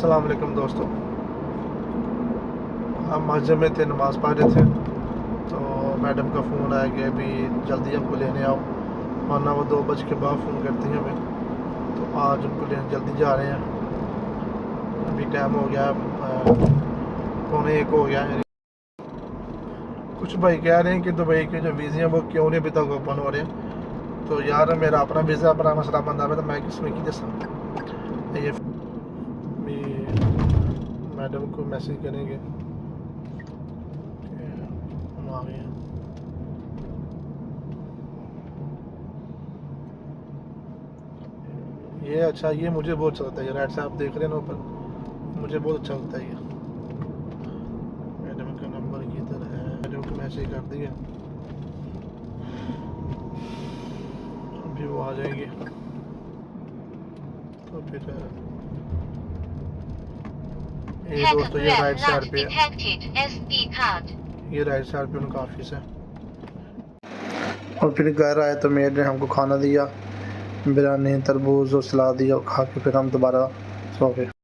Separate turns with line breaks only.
अस्सलाम वालेकुम दोस्तों। हम मस्जिद में थे, नमाज़ पढ़ रहे थे तो मैडम का फ़ोन आया कि अभी जल्दी हमको लेने आओ, वरना वो 2 बज के बाद फ़ोन करती हैं हमें। तो आज उनको लेने जल्दी जा रहे हैं। अभी टाइम हो गया 12:45 हो गया है। कुछ भाई कह रहे हैं कि दुबई के जो वीज़े हैं वो क्यों नहीं अभी तक ओपन हो रहे हैं। तो यार मेरा अपना वीज़ा अपना मसला बंदा है, तो मैं किसमें की दसा। ये मैडम को मैसेज करेंगे कि हम आ गए हैं। ये अच्छा, ये मुझे बहुत अच्छा लगता है। ये राइट से आप देख रहे हैं ना ऊपर, मुझे बहुत अच्छा लगता है ये। मैडम का नंबर किधर है? मैडम को मैसेज कर दिए, अभी वो आ जाएंगे। तो फिर ये दोस्तों, ये राइट साइड पे ये राइट साइड पे उनका ऑफिस है। और फिर घर आए तो मेड ने हमको खाना दिया, बिरयानी, तरबूज और सलाद दिया, और खा के फिर हम दोबारा सो गए।